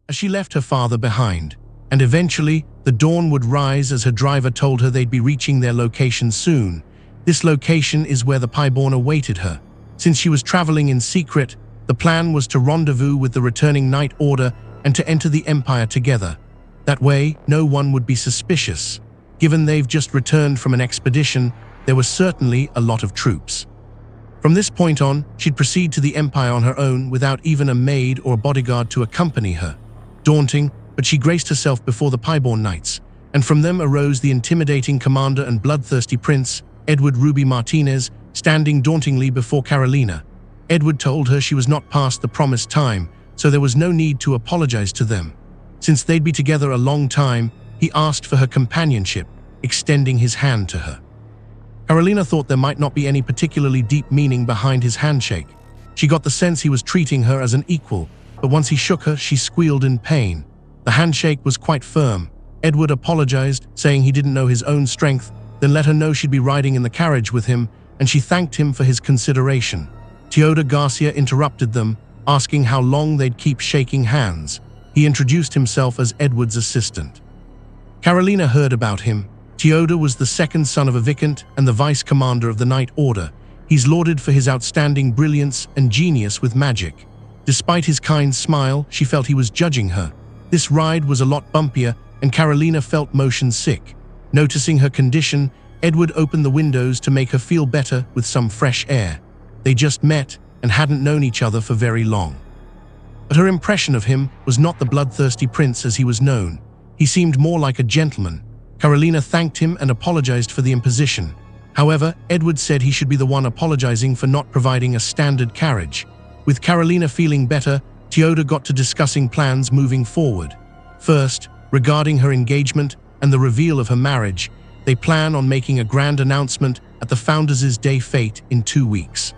as she left her father behind. And eventually, the dawn would rise as her driver told her they'd be reaching their location soon. This location is where the Piborn awaited her. Since she was traveling in secret, the plan was to rendezvous with the returning Night Order and to enter the Empire together. That way, no one would be suspicious. Given they've just returned from an expedition, there were certainly a lot of troops. From this point on, she'd proceed to the Empire on her own without even a maid or a bodyguard to accompany her. Daunting, but she graced herself before the Piborn Knights, and from them arose the intimidating commander and bloodthirsty prince, Edward Ruby Martinez, standing dauntingly before Carolina. Edward told her she was not past the promised time, so there was no need to apologize to them. Since they'd be together a long time, he asked for her companionship, extending his hand to her. Carolina thought there might not be any particularly deep meaning behind his handshake. She got the sense he was treating her as an equal, but once he shook her, she squealed in pain. The handshake was quite firm. Edward apologized, saying he didn't know his own strength, then let her know she'd be riding in the carriage with him, and she thanked him for his consideration. Teoda Garcia interrupted them, asking how long they'd keep shaking hands. He introduced himself as Edward's assistant. Carolina heard about him. Teoda was the second son of a Viscount and the vice commander of the Night Order. He's lauded for his outstanding brilliance and genius with magic. Despite his kind smile, she felt he was judging her. This ride was a lot bumpier, and Carolina felt motion sick. Noticing her condition, Edward opened the windows to make her feel better with some fresh air. They just met and hadn't known each other for very long. But her impression of him was not the bloodthirsty prince as he was known. He seemed more like a gentleman. Carolina thanked him and apologized for the imposition. However, Edward said he should be the one apologizing for not providing a standard carriage. With Carolina feeling better, Teoda got to discussing plans moving forward. First, regarding her engagement and the reveal of her marriage, they plan on making a grand announcement at the Founders' Day fete in 2 weeks.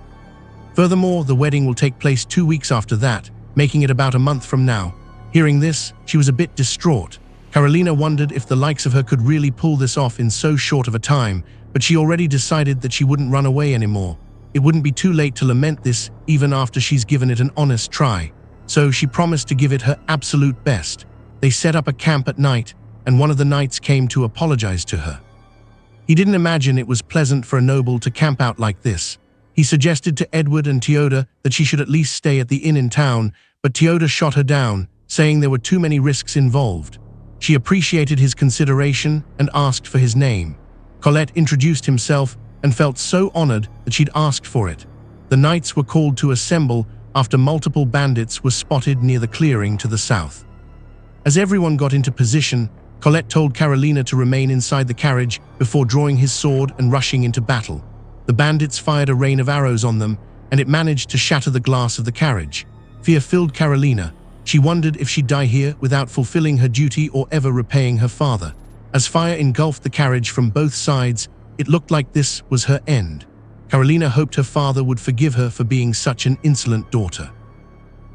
Furthermore, the wedding will take place 2 weeks after that, making it about a month from now. Hearing this, she was a bit distraught. Carolina wondered if the likes of her could really pull this off in so short of a time, but she already decided that she wouldn't run away anymore. It wouldn't be too late to lament this even after she's given it an honest try. So she promised to give it her absolute best. They set up a camp at night, and one of the knights came to apologize to her. He didn't imagine it was pleasant for a noble to camp out like this. He suggested to Edward and Teoda that she should at least stay at the inn in town, but Teoda shot her down, saying there were too many risks involved. She appreciated his consideration and asked for his name. Colette introduced himself and felt so honored that she'd asked for it. The knights were called to assemble after multiple bandits were spotted near the clearing to the south. As everyone got into position, Colette told Carolina to remain inside the carriage before drawing his sword and rushing into battle. The bandits fired a rain of arrows on them, and it managed to shatter the glass of the carriage. Fear filled Carolina. She wondered if she'd die here without fulfilling her duty or ever repaying her father. As fire engulfed the carriage from both sides, it looked like this was her end. Carolina hoped her father would forgive her for being such an insolent daughter.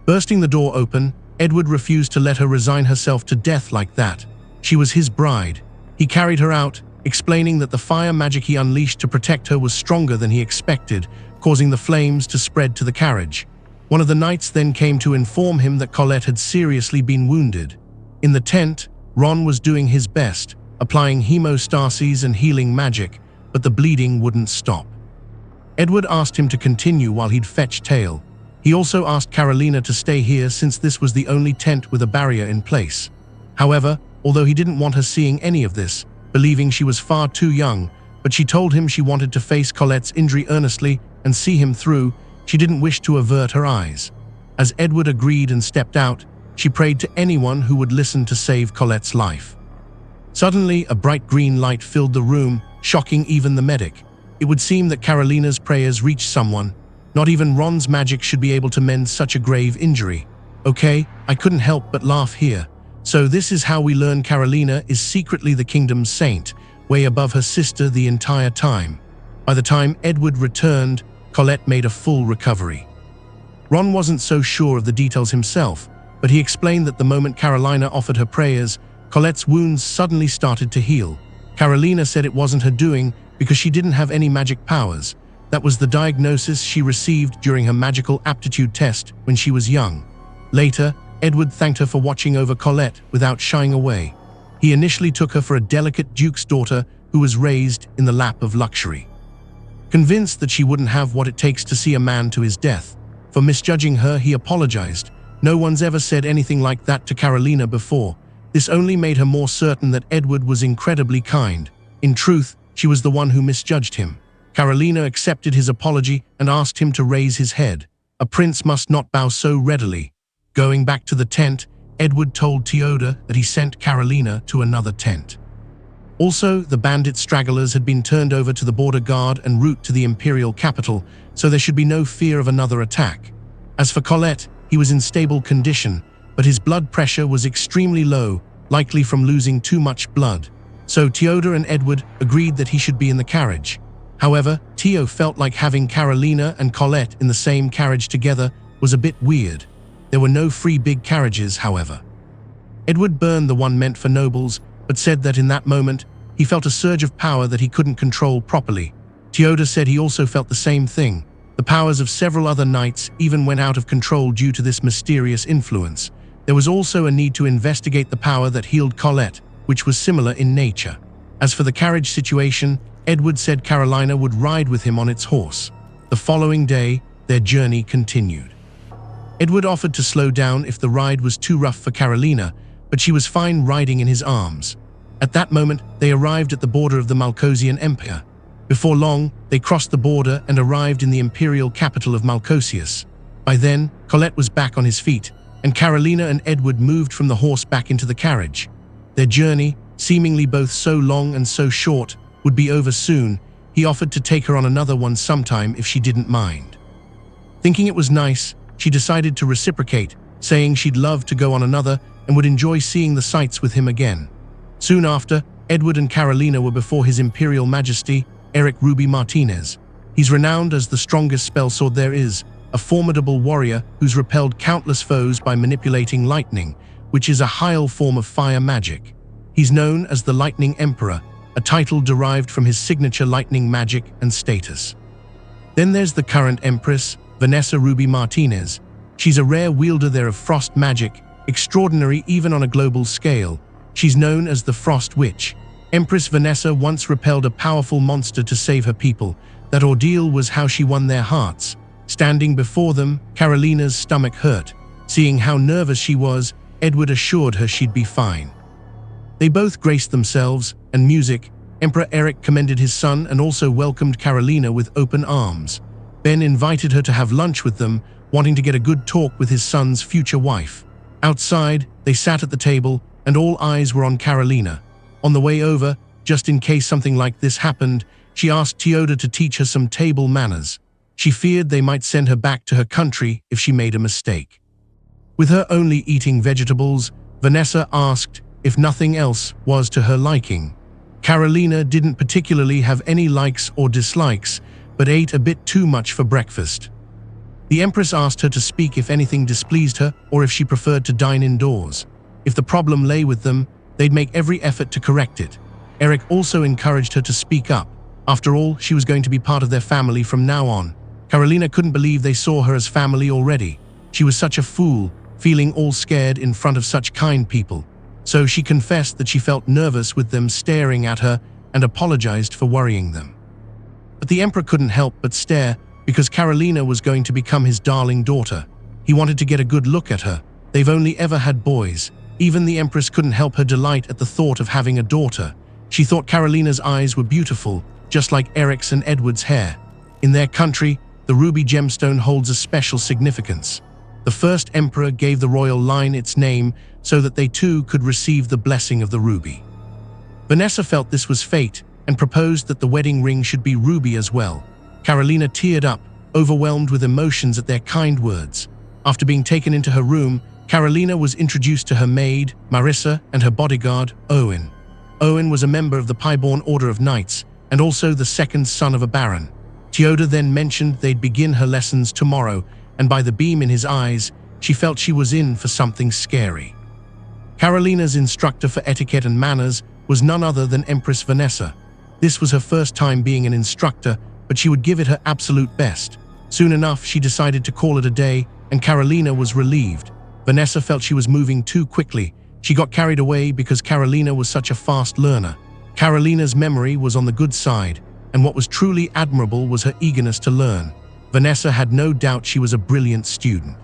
Bursting the door open, Edward refused to let her resign herself to death like that. She was his bride. He carried her out, explaining that the fire magic he unleashed to protect her was stronger than he expected, causing the flames to spread to the carriage. One of the knights then came to inform him that Colette had seriously been wounded. In the tent, Ron was doing his best, applying hemostasis and healing magic, but the bleeding wouldn't stop. Edward asked him to continue while he'd fetch Tail. He also asked Carolina to stay here since this was the only tent with a barrier in place. However, although he didn't want her seeing any of this, believing she was far too young, but she told him she wanted to face Colette's injury earnestly and see him through. She didn't wish to avert her eyes. As Edward agreed and stepped out, she prayed to anyone who would listen to save Colette's life. Suddenly, a bright green light filled the room, shocking even the medic. It would seem that Carolina's prayers reached someone. Not even Ron's magic should be able to mend such a grave injury. Okay, I couldn't help but laugh here. So this is how we learn Carolina is secretly the kingdom's saint, way above her sister the entire time. By the time Edward returned, Colette made a full recovery. Ron wasn't so sure of the details himself, but he explained that the moment Carolina offered her prayers, Colette's wounds suddenly started to heal. Carolina said it wasn't her doing because she didn't have any magic powers. That was the diagnosis she received during her magical aptitude test when she was young. Later, Edward thanked her for watching over Colette without shying away. He initially took her for a delicate duke's daughter who was raised in the lap of luxury. Convinced that she wouldn't have what it takes to see a man to his death, for misjudging her, he apologized. No one's ever said anything like that to Carolina before. This only made her more certain that Edward was incredibly kind. In truth, she was the one who misjudged him. Carolina accepted his apology and asked him to raise his head. A prince must not bow so readily. Going back to the tent, Edward told Teoda that he sent Carolina to another tent. Also, the bandit stragglers had been turned over to the border guard en route to the imperial capital, so there should be no fear of another attack. As for Colette, he was in stable condition, but his blood pressure was extremely low, likely from losing too much blood. So Teoda and Edward agreed that he should be in the carriage. However, Teo felt like having Carolina and Colette in the same carriage together was a bit weird. There were no free big carriages, however. Edward burned the one meant for nobles, but said that in that moment, he felt a surge of power that he couldn't control properly. Teoda said he also felt the same thing. The powers of several other knights even went out of control due to this mysterious influence. There was also a need to investigate the power that healed Colette, which was similar in nature. As for the carriage situation, Edward said Carolina would ride with him on its horse. The following day, their journey continued. Edward offered to slow down if the ride was too rough for Carolina, but she was fine riding in his arms. At that moment, they arrived at the border of the Malcosian Empire. Before long, they crossed the border and arrived in the imperial capital of Malcosius. By then, Colette was back on his feet, and Carolina and Edward moved from the horse back into the carriage. Their journey, seemingly both so long and so short, would be over soon. He offered to take her on another one sometime if she didn't mind. Thinking it was nice, she decided to reciprocate, saying she'd love to go on another and would enjoy seeing the sights with him again. Soon after, Edward and Carolina were before His Imperial Majesty, Eric Ruby Martinez. He's renowned as the strongest spell sword there is, a formidable warrior who's repelled countless foes by manipulating lightning, which is a high form of fire magic. He's known as the Lightning Emperor, a title derived from his signature lightning magic and status. Then there's the current Empress, Vanessa Ruby Martinez. She's a rare wielder there of frost magic, extraordinary even on a global scale. She's known as the Frost Witch. Empress Vanessa once repelled a powerful monster to save her people. That ordeal was how she won their hearts. Standing before them, Carolina's stomach hurt. Seeing how nervous she was, Edward assured her she'd be fine. They both graced themselves, and music. Emperor Eric commended his son and also welcomed Carolina with open arms. Ben invited her to have lunch with them, wanting to get a good talk with his son's future wife. Outside, they sat at the table, and all eyes were on Carolina. On the way over, just in case something like this happened, she asked Teoda to teach her some table manners. She feared they might send her back to her country if she made a mistake. With her only eating vegetables, Vanessa asked if nothing else was to her liking. Carolina didn't particularly have any likes or dislikes, but ate a bit too much for breakfast. The Empress asked her to speak if anything displeased her or if she preferred to dine indoors. If the problem lay with them, they'd make every effort to correct it. Eric also encouraged her to speak up. After all, she was going to be part of their family from now on. Carolina couldn't believe they saw her as family already. She was such a fool, feeling all scared in front of such kind people. So she confessed that she felt nervous with them staring at her and apologized for worrying them. But the Emperor couldn't help but stare because Carolina was going to become his darling daughter. He wanted to get a good look at her. They've only ever had boys. Even the Empress couldn't help her delight at the thought of having a daughter. She thought Carolina's eyes were beautiful, just like Eric's and Edward's hair. In their country, the ruby gemstone holds a special significance. The first emperor gave the royal line its name so that they too could receive the blessing of the ruby. Vanessa felt this was fate and proposed that the wedding ring should be ruby as well. Carolina teared up, overwhelmed with emotions at their kind words. After being taken into her room, Carolina was introduced to her maid, Marissa, and her bodyguard, Owen. Owen was a member of the Piborn Order of Knights, and also the second son of a baron. Teoda then mentioned they'd begin her lessons tomorrow, and by the beam in his eyes, she felt she was in for something scary. Carolina's instructor for etiquette and manners was none other than Empress Vanessa. This was her first time being an instructor, but she would give it her absolute best. Soon enough, she decided to call it a day, and Carolina was relieved. Vanessa felt she was moving too quickly. She got carried away because Carolina was such a fast learner. Carolina's memory was on the good side, and what was truly admirable was her eagerness to learn. Vanessa had no doubt she was a brilliant student.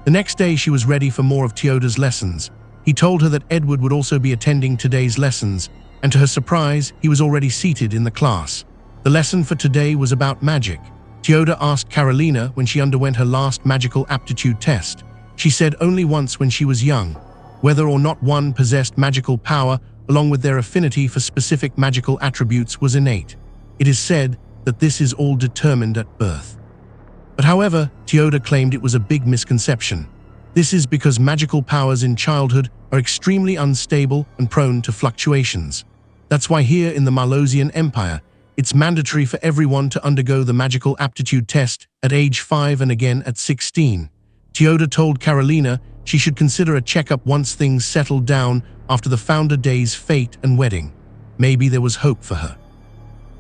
The next day she was ready for more of Teoda's lessons. He told her that Edward would also be attending today's lessons, and to her surprise, he was already seated in the class. The lesson for today was about magic. Teoda asked Carolina when she underwent her last magical aptitude test. She said only once when she was young. Whether or not one possessed magical power, along with their affinity for specific magical attributes, was innate. It is said that this is all determined at birth. But however, Teoda claimed it was a big misconception. This is because magical powers in childhood are extremely unstable and prone to fluctuations. That's why here in the Malosian Empire, it's mandatory for everyone to undergo the magical aptitude test at age 5 and again at 16. Teoda told Carolina she should consider a checkup once things settled down after the founder day's fete and wedding. Maybe there was hope for her.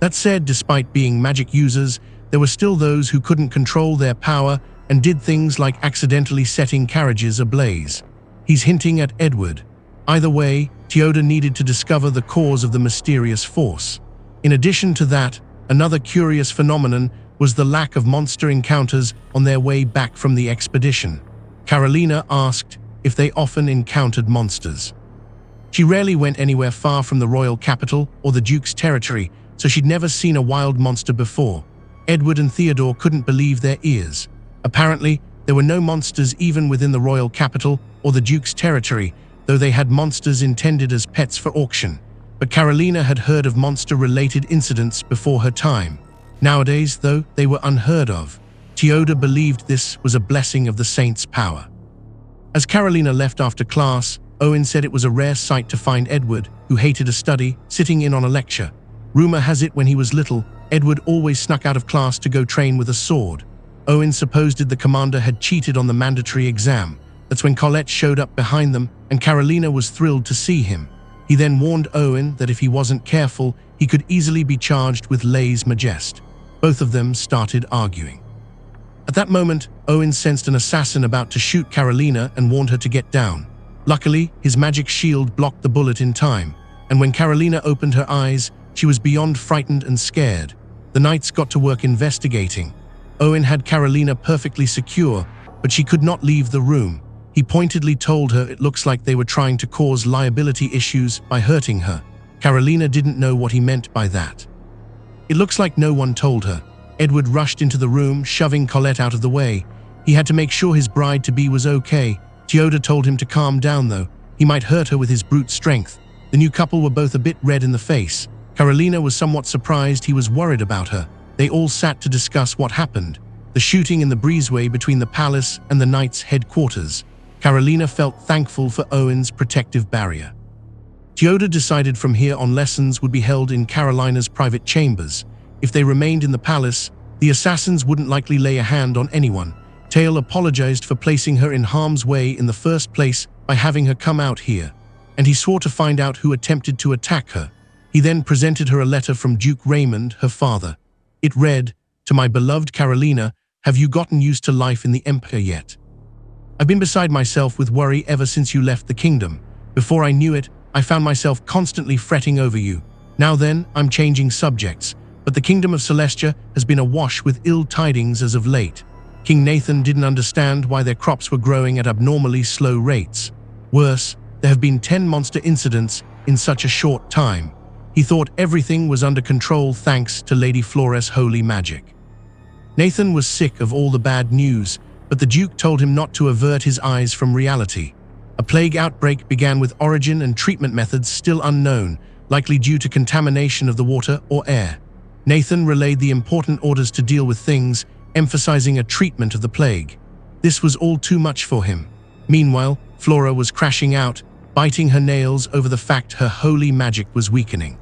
That said, despite being magic users, there were still those who couldn't control their power and did things like accidentally setting carriages ablaze. He's hinting at Edward. Either way, Teoda needed to discover the cause of the mysterious force. In addition to that, another curious phenomenon was the lack of monster encounters on their way back from the expedition. Carolina asked if they often encountered monsters. She rarely went anywhere far from the royal capital or the Duke's territory, so she'd never seen a wild monster before. Edward and Theodore couldn't believe their ears. Apparently, there were no monsters even within the royal capital or the Duke's territory, though they had monsters intended as pets for auction. But Carolina had heard of monster-related incidents before her time. Nowadays, though, they were unheard of. Teoda believed this was a blessing of the saint's power. As Carolina left after class, Owen said it was a rare sight to find Edward, who hated a study, sitting in on a lecture. Rumor has it when he was little, Edward always snuck out of class to go train with a sword. Owen supposed the commander had cheated on the mandatory exam. That's when Colette showed up behind them, and Carolina was thrilled to see him. He then warned Owen that if he wasn't careful, he could easily be charged with lèse-majesté. Both of them started arguing. At that moment, Owen sensed an assassin about to shoot Carolina and warned her to get down. Luckily, his magic shield blocked the bullet in time, and when Carolina opened her eyes, she was beyond frightened and scared. The knights got to work investigating. Owen had Carolina perfectly secure, but she could not leave the room. He pointedly told her it looks like they were trying to cause liability issues by hurting her. Carolina didn't know what he meant by that. It looks like no one told her. Edward rushed into the room, shoving Colette out of the way. He had to make sure his bride-to-be was okay. Teoda told him to calm down though. He might hurt her with his brute strength. The new couple were both a bit red in the face. Carolina was somewhat surprised he was worried about her. They all sat to discuss what happened. The shooting in the breezeway between the palace and the knights' headquarters. Carolina felt thankful for Owen's protective barrier. Teoda decided from here on lessons would be held in Carolina's private chambers. If they remained in the palace, the assassins wouldn't likely lay a hand on anyone. Tail apologized for placing her in harm's way in the first place by having her come out here, and he swore to find out who attempted to attack her. He then presented her a letter from Duke Raymond, her father. It read, "To my beloved Carolina, have you gotten used to life in the Empire yet? I've been beside myself with worry ever since you left the kingdom. Before I knew it, I found myself constantly fretting over you. Now then, I'm changing subjects, but the kingdom of Celestia has been awash with ill tidings as of late. King Nathan didn't understand why their crops were growing at abnormally slow rates. Worse, there have been 10 monster incidents in such a short time. He thought everything was under control thanks to Lady Flores' holy magic." Nathan was sick of all the bad news, but the Duke told him not to avert his eyes from reality. A plague outbreak began with origin and treatment methods still unknown, likely due to contamination of the water or air. Nathan relayed the important orders to deal with things, emphasizing a treatment of the plague. This was all too much for him. Meanwhile, Flora was crashing out, biting her nails over the fact her holy magic was weakening.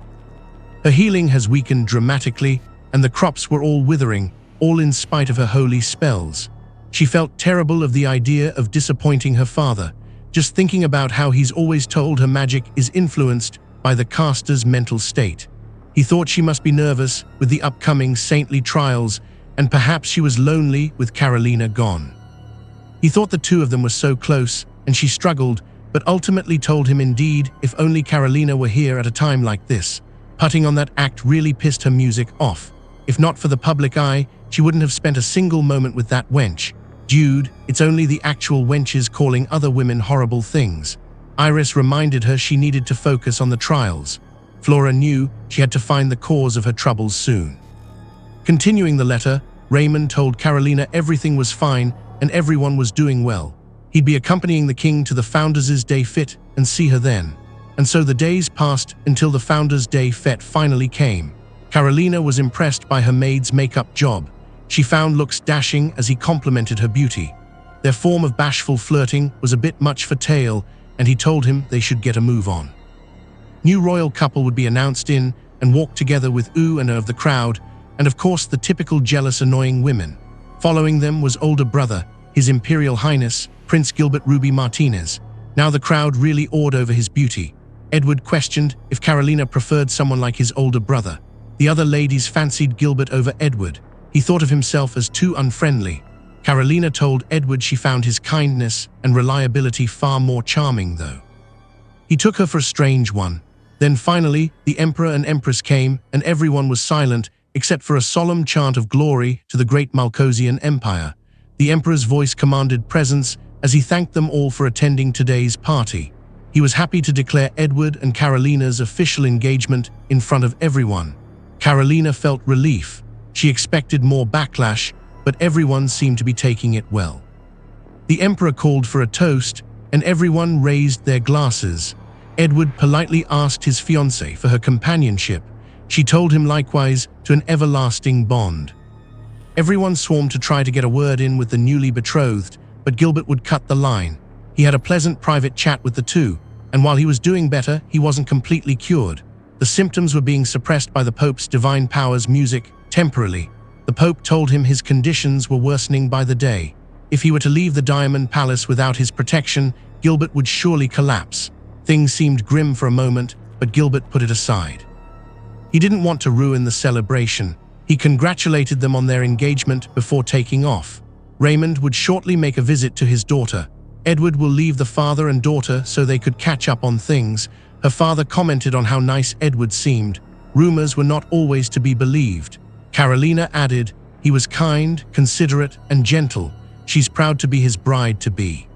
Her healing has weakened dramatically, and the crops were all withering, all in spite of her holy spells. She felt terrible of the idea of disappointing her father, just thinking about how he's always told her magic is influenced by the caster's mental state. He thought she must be nervous with the upcoming saintly trials, and perhaps she was lonely with Carolina gone. He thought the two of them were so close, and she struggled, but ultimately told him indeed, if only Carolina were here at a time like this. Putting on that act really pissed her music off. If not for the public eye, she wouldn't have spent a single moment with that wench. Dude, it's only the actual wenches calling other women horrible things. Iris reminded her she needed to focus on the trials. Flora knew she had to find the cause of her troubles soon. Continuing the letter, Raymond told Carolina everything was fine and everyone was doing well. He'd be accompanying the king to the Founders' Day Fit and see her then. And so the days passed until the Founders' Day Fete finally came. Carolina was impressed by her maid's makeup job. She found looks dashing as he complimented her beauty. Their form of bashful flirting was a bit much for Tail, and he told him they should get a move on. New royal couple would be announced in and walk together with ooh and of the crowd, and of course the typical jealous annoying women. Following them was older brother, His Imperial Highness, Prince Gilbert Ruby Martinez. Now the crowd really awed over his beauty. Edward questioned if Carolina preferred someone like his older brother. The other ladies fancied Gilbert over Edward. He thought of himself as too unfriendly. Carolina told Edward she found his kindness and reliability far more charming, though. He took her for a strange one. Then finally, the Emperor and Empress came, and everyone was silent except for a solemn chant of glory to the great Malcosian Empire. The Emperor's voice commanded presence as he thanked them all for attending today's party. He was happy to declare Edward and Carolina's official engagement in front of everyone. Carolina felt relief. She expected more backlash, but everyone seemed to be taking it well. The Emperor called for a toast, and everyone raised their glasses. Edward politely asked his fiancée for her companionship. She told him likewise to an everlasting bond. Everyone swarmed to try to get a word in with the newly betrothed, but Gilbert would cut the line. He had a pleasant private chat with the two, and while he was doing better, he wasn't completely cured. The symptoms were being suppressed by the Pope's divine powers music, temporarily. The Pope told him his conditions were worsening by the day. If he were to leave the Diamond Palace without his protection, Gilbert would surely collapse. Things seemed grim for a moment, but Gilbert put it aside. He didn't want to ruin the celebration. He congratulated them on their engagement before taking off. Raymond would shortly make a visit to his daughter. Edward will leave the father and daughter so they could catch up on things. Her father commented on how nice Edward seemed. Rumors were not always to be believed. Carolina added, he was kind, considerate, and gentle. She's proud to be his bride-to-be.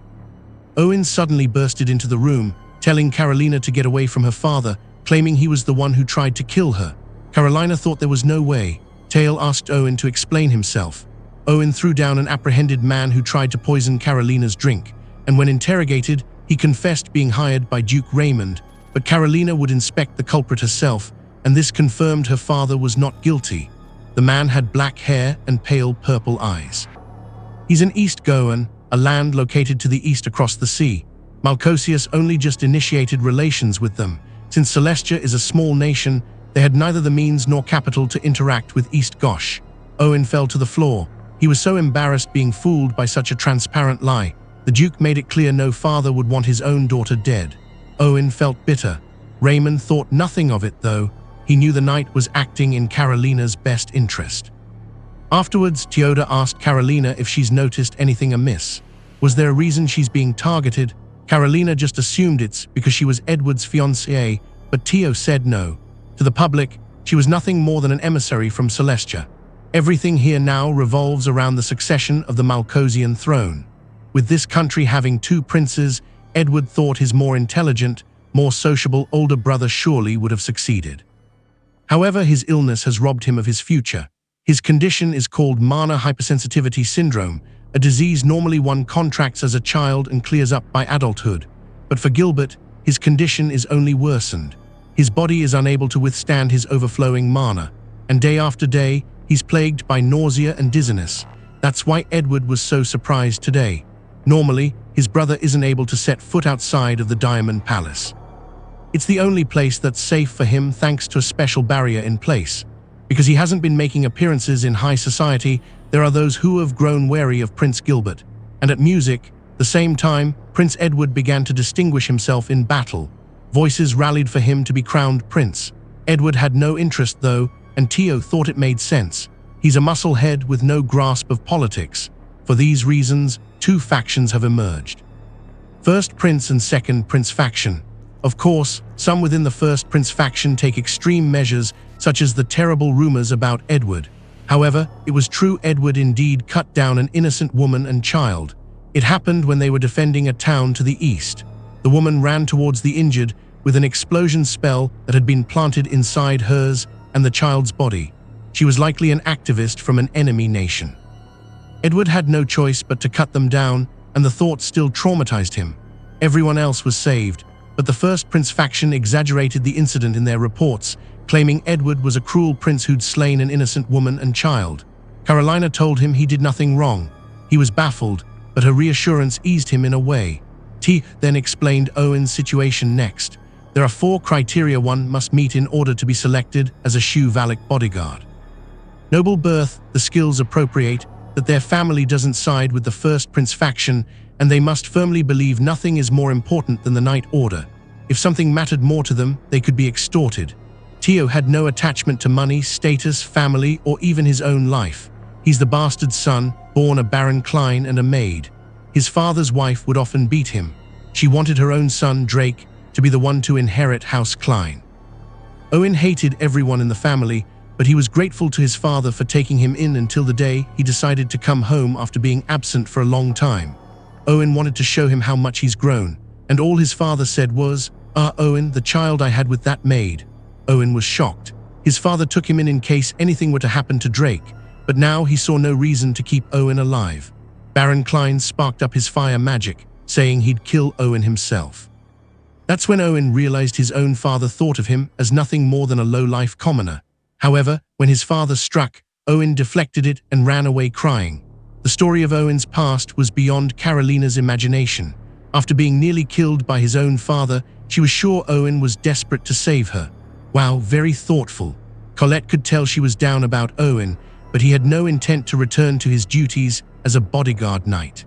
Owen suddenly bursted into the room, telling Carolina to get away from her father, claiming he was the one who tried to kill her. Carolina thought there was no way. Tail asked Owen to explain himself. Owen threw down an apprehended man who tried to poison Carolina's drink, and when interrogated, he confessed being hired by Duke Raymond, but Carolina would inspect the culprit herself, and this confirmed her father was not guilty. The man had black hair and pale purple eyes. He's an East Goan, a land located to the east across the sea. Malcosius only just initiated relations with them. Since Celestia is a small nation, they had neither the means nor capital to interact with East Gosh. Owen fell to the floor. He was so embarrassed being fooled by such a transparent lie. The Duke made it clear no father would want his own daughter dead. Owen felt bitter. Raymond thought nothing of it, though. He knew the knight was acting in Carolina's best interest. Afterwards, Teoda asked Carolina if she's noticed anything amiss. Was there a reason she's being targeted? Carolina just assumed it's because she was Edward's fiancée, but Teo said no. To the public, she was nothing more than an emissary from Celestia. Everything here now revolves around the succession of the Malcosian throne. With this country having two princes, Edward thought his more intelligent, more sociable older brother surely would have succeeded. However, his illness has robbed him of his future. His condition is called mana hypersensitivity syndrome, a disease normally one contracts as a child and clears up by adulthood. But for Gilbert, his condition is only worsened. His body is unable to withstand his overflowing mana, and day after day, he's plagued by nausea and dizziness. That's why Edward was so surprised today. Normally, his brother isn't able to set foot outside of the Diamond Palace. It's the only place that's safe for him thanks to a special barrier in place. Because he hasn't been making appearances in high society, there are those who have grown wary of Prince Gilbert. And at music, the same time, Prince Edward began to distinguish himself in battle. Voices rallied for him to be crowned prince. Edward had no interest though, and Teo thought it made sense. He's a musclehead with no grasp of politics. For these reasons, two factions have emerged. First Prince and Second Prince faction. Of course, some within the First Prince faction take extreme measures, such as the terrible rumors about Edward. However, it was true Edward indeed cut down an innocent woman and child. It happened when they were defending a town to the east. The woman ran towards the injured with an explosion spell that had been planted inside hers and the child's body. She was likely an activist from an enemy nation. Edward had no choice but to cut them down, and the thought still traumatized him. Everyone else was saved, but the First Prince faction exaggerated the incident in their reports, claiming Edward was a cruel prince who'd slain an innocent woman and child. Carolina told him he did nothing wrong. He was baffled, but her reassurance eased him in a way. T then explained Owen's situation next. There are 4 criteria one must meet in order to be selected as a Shu Valak bodyguard. Noble birth, the skills appropriate, that their family doesn't side with the First Prince faction, and they must firmly believe nothing is more important than the Night Order. If something mattered more to them, they could be extorted. Tio had no attachment to money, status, family, or even his own life. He's the bastard son, born a Baron Klein and a maid. His father's wife would often beat him. She wanted her own son, Drake, to be the one to inherit House Klein. Owen hated everyone in the family, but he was grateful to his father for taking him in until the day he decided to come home after being absent for a long time. Owen wanted to show him how much he's grown, and all his father said was, "Ah, Owen, the child I had with that maid." Owen was shocked. His father took him in case anything were to happen to Drake, but now he saw no reason to keep Owen alive. Baron Klein sparked up his fire magic, saying he'd kill Owen himself. That's when Owen realized his own father thought of him as nothing more than a low-life commoner. However, when his father struck, Owen deflected it and ran away crying. The story of Owen's past was beyond Carolina's imagination. After being nearly killed by his own father, she was sure Owen was desperate to save her. Wow, very thoughtful. Colette could tell she was down about Owen, but he had no intent to return to his duties as a bodyguard knight.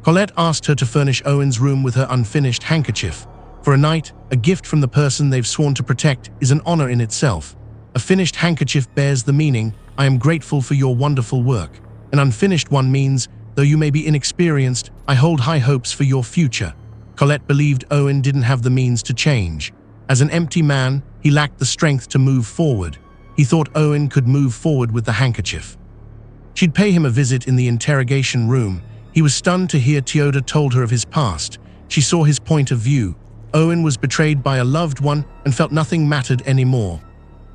Colette asked her to furnish Owen's room with her unfinished handkerchief. For a knight, a gift from the person they've sworn to protect is an honor in itself. A finished handkerchief bears the meaning, "I am grateful for your wonderful work." An unfinished one means, "Though you may be inexperienced, I hold high hopes for your future." Colette believed Owen didn't have the means to change. As an empty man, he lacked the strength to move forward. He thought Owen could move forward with the handkerchief. She'd pay him a visit in the interrogation room. He was stunned to hear Teoda told her of his past. She saw his point of view. Owen was betrayed by a loved one and felt nothing mattered anymore.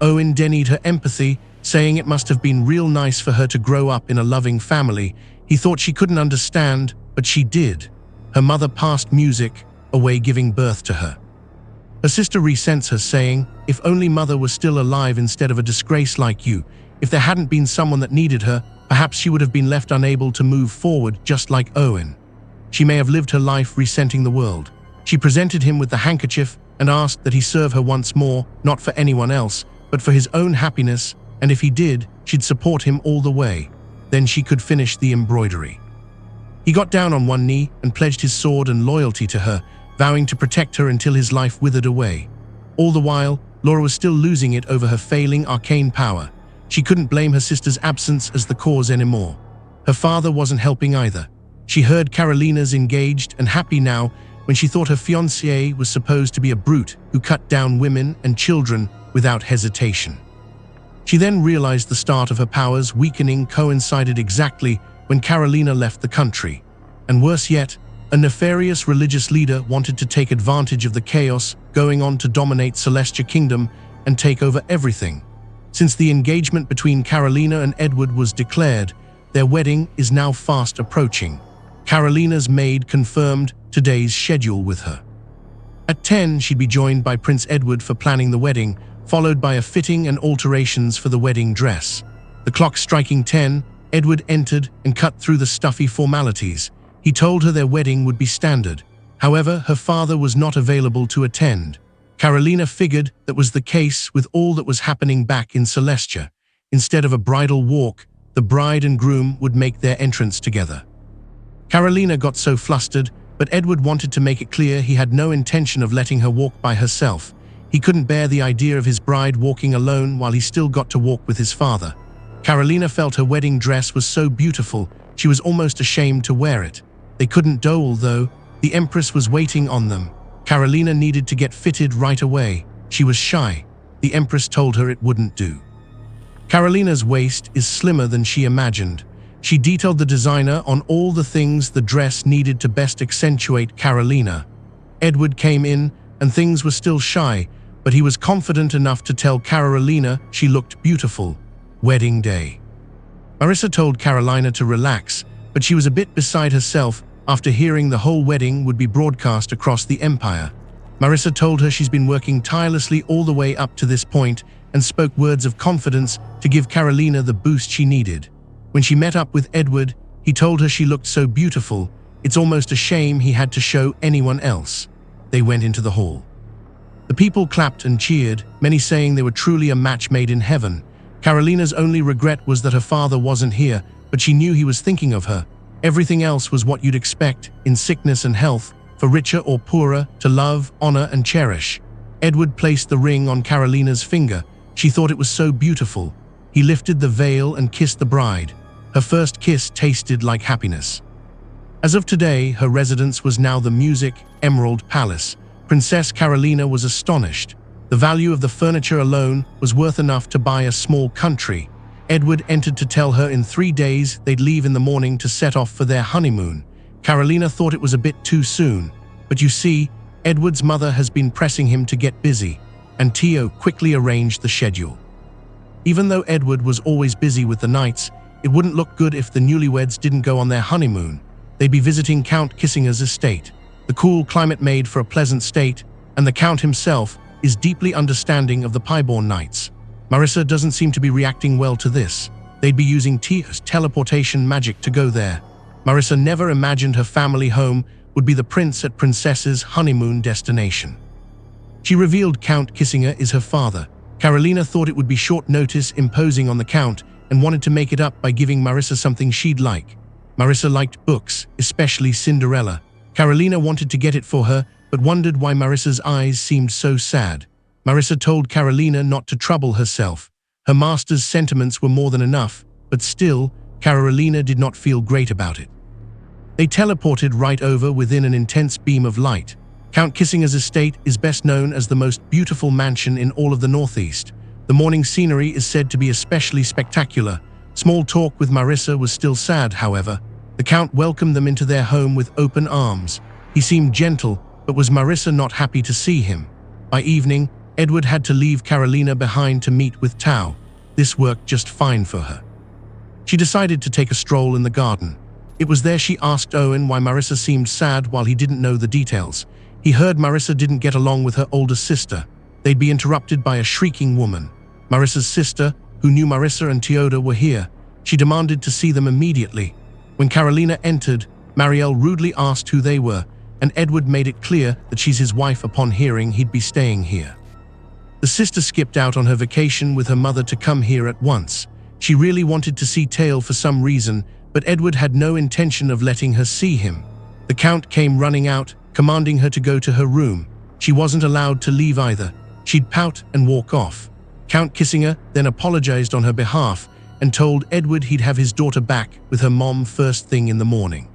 Owen denied her empathy, saying it must have been real nice for her to grow up in a loving family. He thought she couldn't understand, but she did. Her mother passed music away, giving birth to her. Her sister resents her, saying, "If only mother was still alive instead of a disgrace like you. If there hadn't been someone that needed her, perhaps she would have been left unable to move forward just like Owen. She may have lived her life resenting the world." She presented him with the handkerchief and asked that he serve her once more, not for anyone else, but for his own happiness, and if he did, she'd support him all the way. Then she could finish the embroidery. He got down on one knee and pledged his sword and loyalty to her, vowing to protect her until his life withered away. All the while, Laura was still losing it over her failing arcane power. She couldn't blame her sister's absence as the cause anymore. Her father wasn't helping either. She heard Carolina's engaged and happy now when she thought her fiancé was supposed to be a brute who cut down women and children without hesitation. She then realized the start of her powers weakening coincided exactly when Carolina left the country. And worse yet, a nefarious religious leader wanted to take advantage of the chaos going on to dominate Celestia Kingdom and take over everything. Since the engagement between Carolina and Edward was declared, their wedding is now fast approaching. Carolina's maid confirmed today's schedule with her. At 10, she'd be joined by Prince Edward for planning the wedding, followed by a fitting and alterations for the wedding dress. The clock striking 10, Edward entered and cut through the stuffy formalities. He told her their wedding would be standard. However, her father was not available to attend. Carolina figured that was the case with all that was happening back in Celestia. Instead of a bridal walk, the bride and groom would make their entrance together. Carolina got so flustered, but Edward wanted to make it clear he had no intention of letting her walk by herself. He couldn't bear the idea of his bride walking alone while he still got to walk with his father. Carolina felt her wedding dress was so beautiful, she was almost ashamed to wear it. They couldn't dole, though. The Empress was waiting on them. Carolina needed to get fitted right away. She was shy. The Empress told her it wouldn't do. Carolina's waist is slimmer than she imagined. She detailed the designer on all the things the dress needed to best accentuate Carolina. Edward came in, and things were still shy, but he was confident enough to tell Carolina she looked beautiful. Wedding day. Marissa told Carolina to relax, but she was a bit beside herself after hearing the whole wedding would be broadcast across the empire. Marissa told her she's been working tirelessly all the way up to this point and spoke words of confidence to give Carolina the boost she needed. When she met up with Edward, he told her she looked so beautiful, it's almost a shame he had to show anyone else. They went into the hall. The people clapped and cheered, many saying they were truly a match made in heaven. Carolina's only regret was that her father wasn't here, but she knew he was thinking of her. Everything else was what you'd expect, in sickness and health, for richer or poorer, to love, honor, and cherish. Edward placed the ring on Carolina's finger. She thought it was so beautiful. He lifted the veil and kissed the bride. Her first kiss tasted like happiness. As of today, her residence was now the Music Emerald Palace. Princess Carolina was astonished. The value of the furniture alone was worth enough to buy a small country. Edward entered to tell her in 3 days they'd leave in the morning to set off for their honeymoon. Carolina thought it was a bit too soon, but you see, Edward's mother has been pressing him to get busy, and Theo quickly arranged the schedule. Even though Edward was always busy with the nights, it wouldn't look good if the newlyweds didn't go on their honeymoon. They'd be visiting Count Kissinger's estate. The cool climate made for a pleasant state, and the Count himself is deeply understanding of the Piebborn Knights. Marissa doesn't seem to be reacting well to this. They'd be using Theo's teleportation magic to go there. Marissa never imagined her family home would be the prince at princess's honeymoon destination. She revealed Count Kissinger is her father. Carolina thought it would be short notice imposing on the Count and wanted to make it up by giving Marissa something she'd like. Marissa liked books, especially Cinderella. Carolina wanted to get it for her, but wondered why Marissa's eyes seemed so sad. Marissa told Carolina not to trouble herself. Her master's sentiments were more than enough, but still, Carolina did not feel great about it. They teleported right over within an intense beam of light. Count Kissinger's estate is best known as the most beautiful mansion in all of the Northeast. The morning scenery is said to be especially spectacular. Small talk with Marissa was still sad, however. The Count welcomed them into their home with open arms. He seemed gentle, but was Marissa not happy to see him? By evening, Edward had to leave Carolina behind to meet with Tao. This worked just fine for her. She decided to take a stroll in the garden. It was there she asked Owen why Marissa seemed sad while he didn't know the details. He heard Marissa didn't get along with her older sister. They'd be interrupted by a shrieking woman. Marissa's sister, who knew Marissa and Teoda were here, she demanded to see them immediately. When Carolina entered, Marielle rudely asked who they were, and Edward made it clear that she's his wife upon hearing he'd be staying here. The sister skipped out on her vacation with her mother to come here at once. She really wanted to see Tail for some reason, but Edward had no intention of letting her see him. The Count came running out, commanding her to go to her room. She wasn't allowed to leave either. She'd pout and walk off. Count Kissinger then apologized on her behalf and told Edward he'd have his daughter back with her mom first thing in the morning.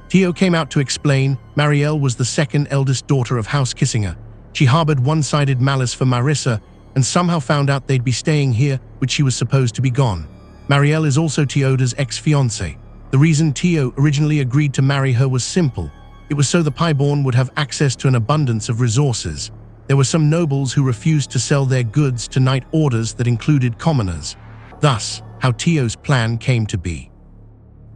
Theo came out to explain Marielle was the second eldest daughter of House Kissinger. She harbored one-sided malice for Marissa and somehow found out they'd be staying here, which she was supposed to be gone. Marielle is also Teoda's ex-fiancée. The reason Theo originally agreed to marry her was simple. It was so the Piebborn would have access to an abundance of resources. There were some nobles who refused to sell their goods to knight orders that included commoners. Thus, how Theo's plan came to be.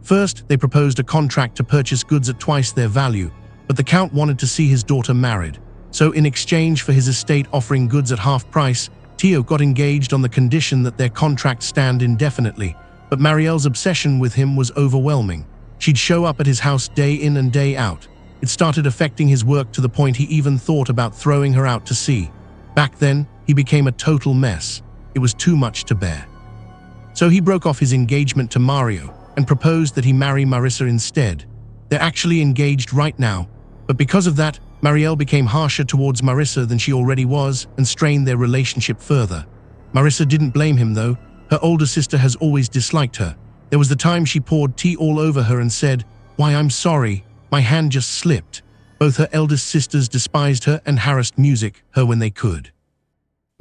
First, they proposed a contract to purchase goods at twice their value, but the Count wanted to see his daughter married. So in exchange for his estate offering goods at half price, Theo got engaged on the condition that their contract stand indefinitely, but Marielle's obsession with him was overwhelming. She'd show up at his house day in and day out. It started affecting his work to the point he even thought about throwing her out to sea. Back then, he became a total mess. It was too much to bear. So he broke off his engagement to Mario and proposed that he marry Marissa instead. They're actually engaged right now, but because of that, Marielle became harsher towards Marissa than she already was and strained their relationship further. Marissa didn't blame him though. Her older sister has always disliked her. There was the time she poured tea all over her and said, "Why, I'm sorry. My hand just slipped." Both her eldest sisters despised her and harassed her when they could.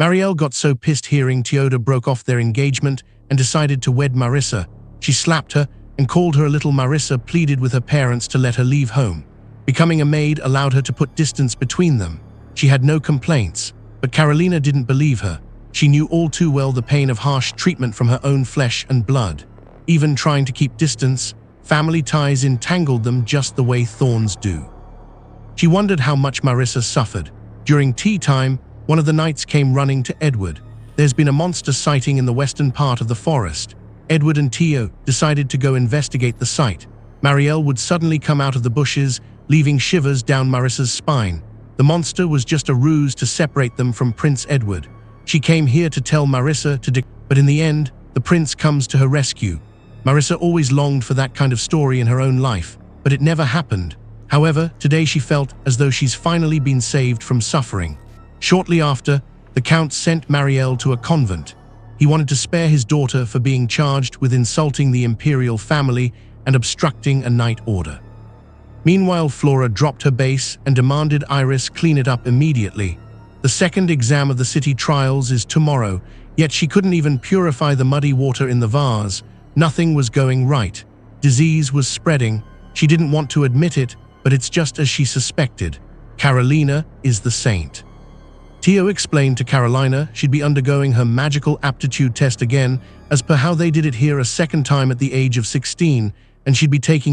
Marielle got so pissed hearing Teoda broke off their engagement and decided to wed Marissa. She slapped her and called her a little Marissa, pleaded with her parents to let her leave home. Becoming a maid allowed her to put distance between them. She had no complaints, but Carolina didn't believe her. She knew all too well the pain of harsh treatment from her own flesh and blood. Even trying to keep distance, family ties entangled them just the way thorns do. She wondered how much Marissa suffered. During tea time, one of the knights came running to Edward. "There's been a monster sighting in the western part of the forest." Edward and Tio decided to go investigate the site. Marielle would suddenly come out of the bushes, leaving shivers down Marissa's spine. The monster was just a ruse to separate them from Prince Edward. She came here to tell Marissa but in the end, the prince comes to her rescue. Marissa always longed for that kind of story in her own life, but it never happened. However, today she felt as though she's finally been saved from suffering. Shortly after, the Count sent Marielle to a convent. He wanted to spare his daughter for being charged with insulting the imperial family and obstructing a night order. Meanwhile, Flora dropped her bass and demanded Iris clean it up immediately. The second exam of the city trials is tomorrow, yet she couldn't even purify the muddy water in the vase. Nothing was going right. Disease was spreading. She didn't want to admit it, but it's just as she suspected. Carolina is the saint. Tio explained to Carolina she'd be undergoing her magical aptitude test again, as per how they did it here a second time at the age of 16, and she'd be taking it